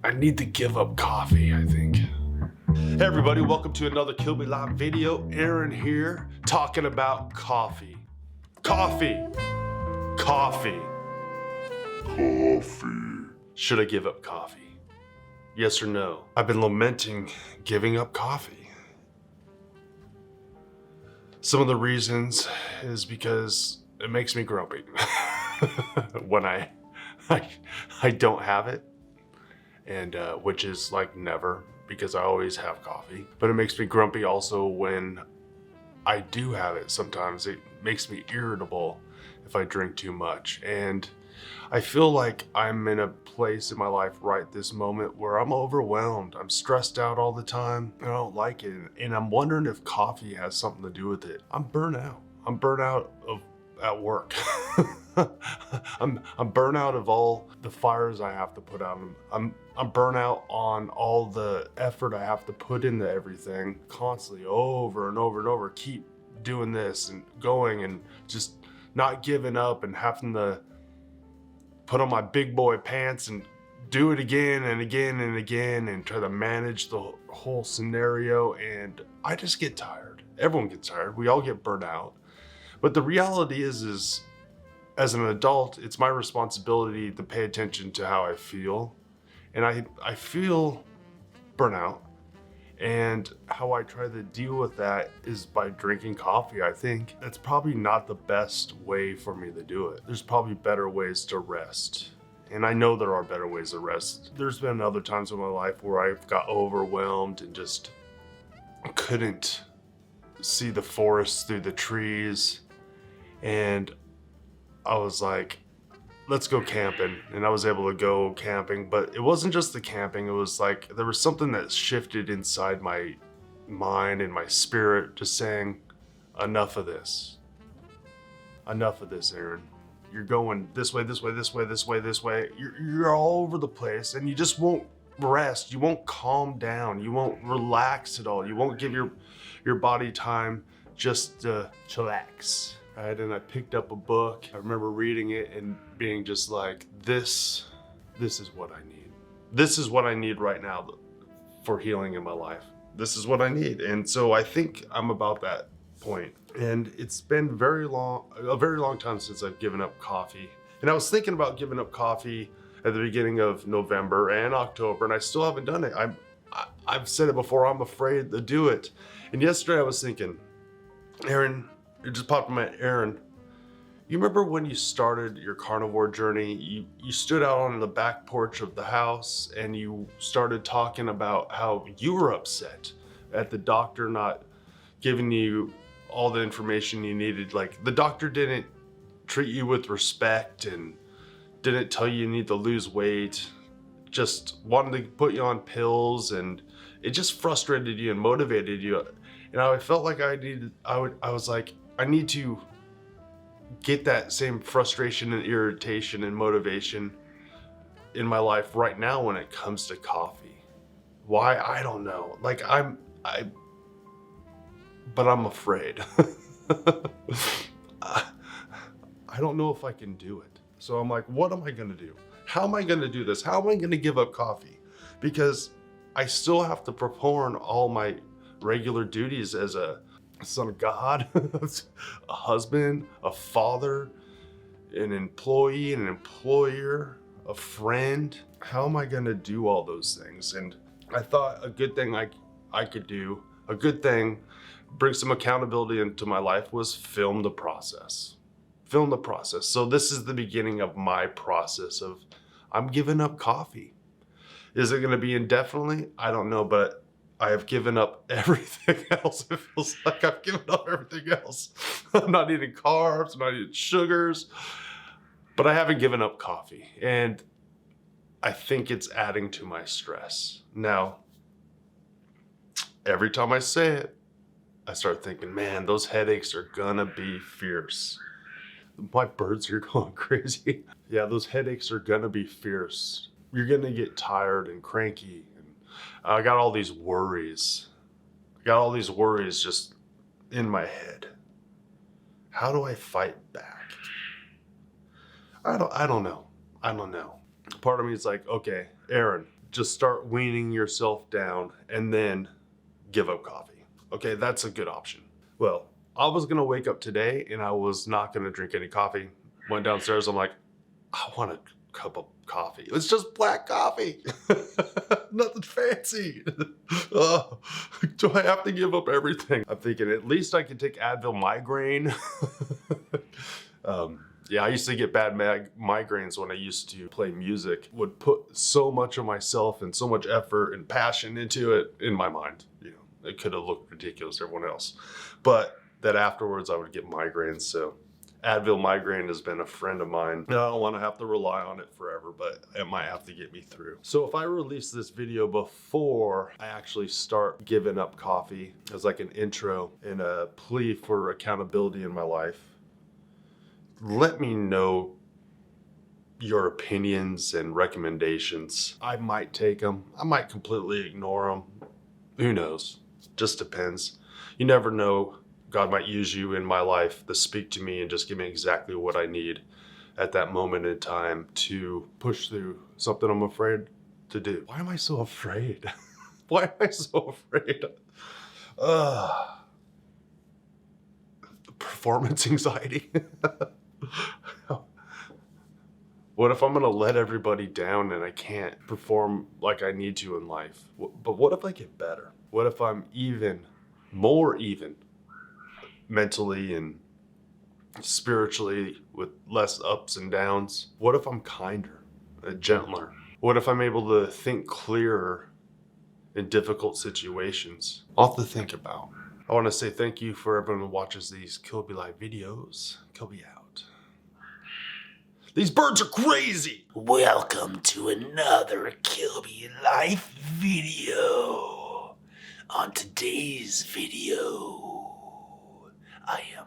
I need to give up coffee, I think. Hey everybody, welcome to another Kill Me Live video. Aaron here, talking about coffee. Coffee. Coffee. Coffee. Should I give up coffee? Yes or no? I've been lamenting giving up coffee. Some of the reasons is because it makes me grumpy when I don't have it. And which is like never, because I always have coffee. But it makes me grumpy also when I do have it. Sometimes it makes me irritable if I drink too much. And I feel like I'm in a place in my life right this moment where I'm overwhelmed. I'm stressed out all the time. I don't like it. And I'm wondering if coffee has something to do with it. I'm burnt out. I'm burnt out at work. I'm burnt out of all the fires I have to put out. I'm burnt out on all the effort I have to put into everything constantly, over and over and over. Keep doing this and going and just not giving up and having to put on my big boy pants and do it again and again and again and try to manage the whole scenario. And I just get tired. Everyone gets tired. We all get burnt out. But the reality is as an adult, it's my responsibility to pay attention to how I feel. And I feel burnout. And how I try to deal with that is by drinking coffee, I think. That's probably not the best way for me to do it. There's probably better ways to rest. And I know there are better ways to rest. There's been other times in my life where I've got overwhelmed and just couldn't see the forest through the trees. And I was like, let's go camping. And I was able to go camping, but it wasn't just the camping. It was like, there was something that shifted inside my mind and my spirit, just saying, enough of this. Enough of this, Aaron. You're going this way, this way, this way, this way, this way. You're all over the place and you just won't rest. You won't calm down. You won't relax at all. You won't give your body time just to chillax. Right, and I picked up a book. I remember reading it and being just like, this is what I need. This is what I need right now for healing in my life. This is what I need. And so I think I'm about that point. And it's been a very long time since I've given up coffee. And I was thinking about giving up coffee at the beginning of November and October, and I still haven't done it. I've said it before, I'm afraid to do it. And yesterday I was thinking, Aaron, it just popped in my head, Aaron, you remember when you started your carnivore journey, you stood out on the back porch of the house and you started talking about how you were upset at the doctor not giving you all the information you needed. Like, the doctor didn't treat you with respect and didn't tell you need to lose weight, just wanted to put you on pills, and it just frustrated you and motivated you. And I felt like I was like, I need to get that same frustration and irritation and motivation in my life right now when it comes to coffee. Why? I don't know. Like, but I'm afraid. I don't know if I can do it. So I'm like, what am I gonna do? How am I gonna do this? How am I gonna give up coffee? Because I still have to perform all my regular duties as a son of God, a husband, a father, an employee, an employer, a friend. How am I gonna do all those things? And I thought a good thing I could do, a good thing, bring some accountability into my life, was film the process. Film the process. So this is the beginning of my process of, I'm giving up coffee. Is it gonna be indefinitely? I don't know, but I have given up everything else. It feels like I've given up everything else. I'm not eating carbs, I'm not eating sugars, but I haven't given up coffee. And I think it's adding to my stress. Now, every time I say it, I start thinking, man, those headaches are gonna be fierce. My birds are going crazy. Yeah, those headaches are gonna be fierce. You're gonna get tired and cranky. I got all these worries. Just in my head. How do I fight back? I don't know. Part of me is like, okay, Aaron, just start weaning yourself down and then give up coffee. Okay, that's a good option. Well, I was gonna wake up today and I was not gonna drink any coffee. Went downstairs, I'm like, I want a cup of coffee. It's just black coffee. Nothing fancy. Do I have to give up everything? I'm thinking at least I can take Advil migraine. Yeah, I used to get bad migraines when I used to play music. Would put so much of myself and so much effort and passion into it in my mind. You know, it could have looked ridiculous to everyone else. But that afterwards I would get migraines, so Advil migraine has been a friend of mine. I don't want to have to rely on it forever, but it might have to get me through. So if I release this video before I actually start giving up coffee as like an intro and a plea for accountability in my life, let me know your opinions and recommendations. I might take them. I might completely ignore them. Who knows? Just depends. You never know. God might use you in my life to speak to me and just give me exactly what I need at that moment in time to push through something I'm afraid to do. Why am I so afraid? Why am I so afraid? Performance anxiety. What if I'm gonna let everybody down and I can't perform like I need to in life? But what if I get better? What if I'm more even? Mentally and spiritually, with less ups and downs? What if I'm kinder and gentler? What if I'm able to think clearer in difficult situations? I'll have to think about. I want to say thank you for everyone who watches these Kilby Live videos. Kilby out. These birds are crazy! Welcome to another Kilby Life video. On today's video, I am